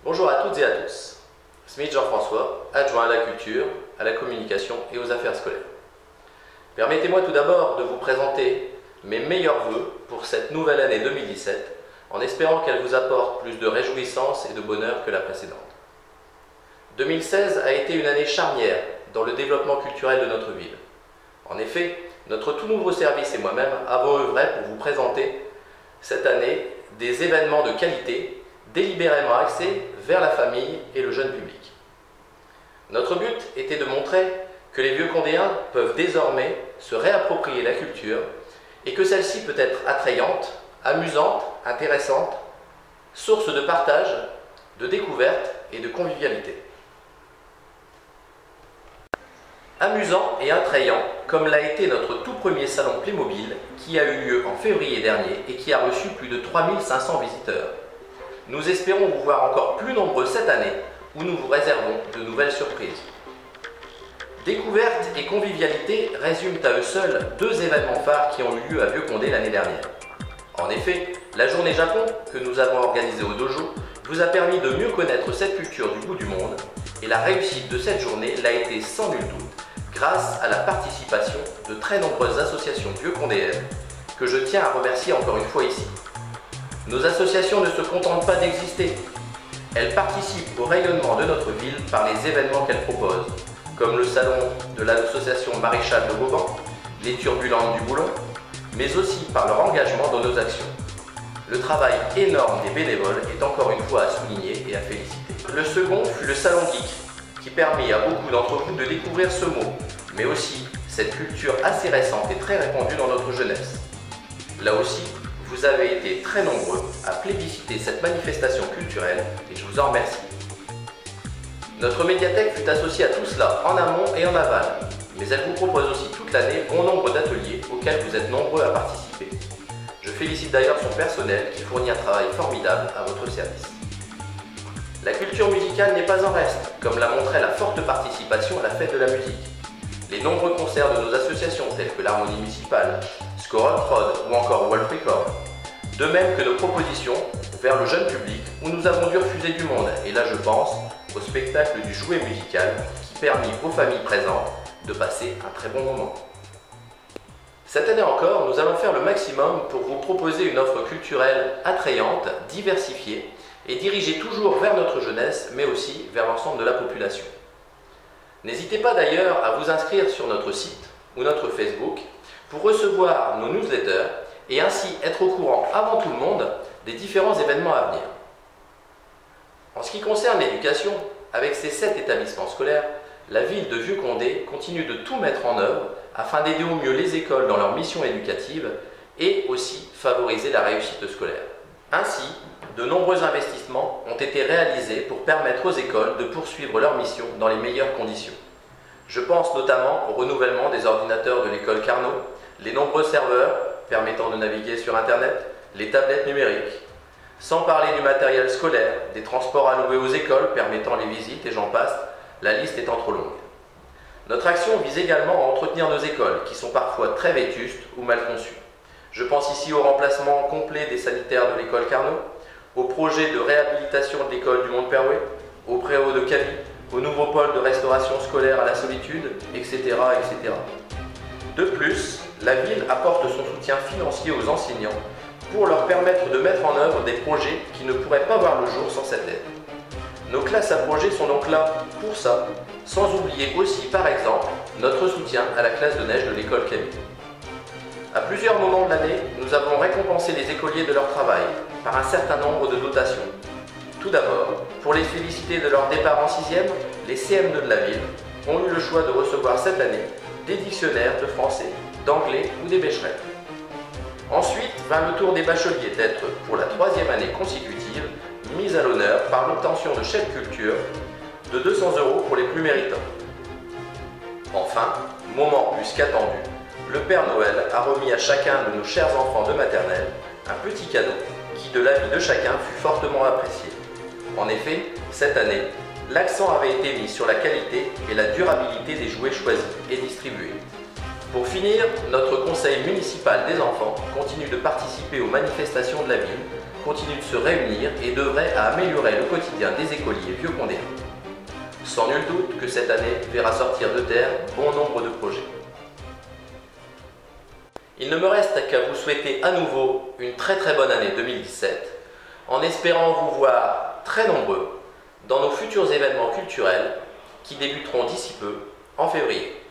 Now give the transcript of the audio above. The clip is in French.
Bonjour à toutes et à tous. Smith Jean-François, adjoint à la culture, à la communication et aux affaires scolaires. Permettez-moi tout d'abord de vous présenter mes meilleurs vœux pour cette nouvelle année 2017, en espérant qu'elle vous apporte plus de réjouissance et de bonheur que la précédente. 2016 a été une année charnière dans le développement culturel de notre ville. En effet, notre tout nouveau service et moi-même avons œuvré pour vous présenter cette année des événements de qualité délibérément axés vers la famille et le jeune public. Notre but était de montrer que les Vieux-Condéens peuvent désormais se réapproprier la culture et que celle-ci peut être attrayante, amusante, intéressante, source de partage, de découverte et de convivialité. Amusant et attrayant, comme l'a été notre tout premier salon Playmobil qui a eu lieu en février dernier et qui a reçu plus de 3500 visiteurs. Nous espérons vous voir encore plus nombreux cette année où nous vous réservons de nouvelles surprises. Découverte et convivialité résument à eux seuls deux événements phares qui ont eu lieu à Vieux-Condé l'année dernière. En effet, la journée Japon que nous avons organisée au dojo vous a permis de mieux connaître cette culture du bout du monde et la réussite de cette journée l'a été sans nul doute grâce à la participation de très nombreuses associations vieux-condéennes que je tiens à remercier encore une fois ici. Nos associations ne se contentent pas d'exister, elles participent au rayonnement de notre ville par les événements qu'elles proposent, comme le salon de l'association Maréchal de Vauban, les Turbulences du Boulon, mais aussi par leur engagement dans nos actions. Le travail énorme des bénévoles est encore une fois à souligner et à féliciter. Le second fut le Salon Geek, qui permet à beaucoup d'entre vous de découvrir ce mot, mais aussi cette culture assez récente et très répandue dans notre jeunesse. Là aussi, vous avez été très nombreux à plébisciter cette manifestation culturelle et je vous en remercie. Notre médiathèque fut associée à tout cela en amont et en aval, mais elle vous propose aussi toute l'année bon nombre d'ateliers auxquels vous êtes nombreux à participer. Je félicite d'ailleurs son personnel qui fournit un travail formidable à votre service. La culture musicale n'est pas en reste, comme l'a montré la forte participation à la fête de la musique. Les nombreux concerts de nos associations telles que l'Harmonie Municipale, Score Prod ou encore Wolf Record. De même que nos propositions vers le jeune public où nous avons dû refuser du monde, et là je pense au spectacle du jouet musical qui permit aux familles présentes de passer un très bon moment. Cette année encore, nous allons faire le maximum pour vous proposer une offre culturelle attrayante, diversifiée et dirigée toujours vers notre jeunesse, mais aussi vers l'ensemble de la population. N'hésitez pas d'ailleurs à vous inscrire sur notre site ou notre Facebook pour recevoir nos newsletters et ainsi être au courant avant tout le monde des différents événements à venir. En ce qui concerne l'éducation, avec ses 7 établissements scolaires, la ville de Vieux-Condé continue de tout mettre en œuvre afin d'aider au mieux les écoles dans leur mission éducative et aussi favoriser la réussite scolaire. Ainsi, de nombreux investissements ont été réalisés pour permettre aux écoles de poursuivre leur mission dans les meilleures conditions. Je pense notamment au renouvellement des ordinateurs de l'école Carnot, les nombreux serveurs permettant de naviguer sur Internet, les tablettes numériques, sans parler du matériel scolaire, des transports à louer aux écoles permettant les visites et j'en passe, la liste étant trop longue. Notre action vise également à entretenir nos écoles qui sont parfois très vétustes ou mal conçues. Je pense ici au remplacement complet des sanitaires de l'école Carnot, au projet de réhabilitation de l'école du Mont-Perouet, au préau de Cali, au nouveau pôle de restauration scolaire à la Solitude, etc., etc. De plus, la ville apporte son soutien financier aux enseignants pour leur permettre de mettre en œuvre des projets qui ne pourraient pas voir le jour sans cette aide. Nos classes à projets sont donc là pour ça, sans oublier aussi par exemple notre soutien à la classe de neige de l'école Camille. À plusieurs moments de l'année, nous avons récompensé les écoliers de leur travail par un certain nombre de dotations. Tout d'abord, pour les féliciter de leur départ en 6e, les CM2 de la ville ont eu le choix de recevoir cette année des dictionnaires de français, d'anglais ou des bécherelles. Ensuite vint le tour des bacheliers d'être, pour la 3e année consécutive, mis à l'honneur par l'obtention de chèques culture de 200 € pour les plus méritants. Enfin, moment plus qu'attendu, le Père Noël a remis à chacun de nos chers enfants de maternelle un petit cadeau qui, de l'avis de chacun, fut fortement apprécié. En effet, cette année, l'accent avait été mis sur la qualité et la durabilité des jouets choisis et distribués. Pour finir, notre conseil municipal des enfants continue de participer aux manifestations de la ville, continuent de se réunir et devraient améliorer le quotidien des écoliers vieux-condéens. Sans nul doute que cette année verra sortir de terre bon nombre de projets. Il ne me reste qu'à vous souhaiter à nouveau une très bonne année 2017, en espérant vous voir très nombreux dans nos futurs événements culturels qui débuteront d'ici peu en février.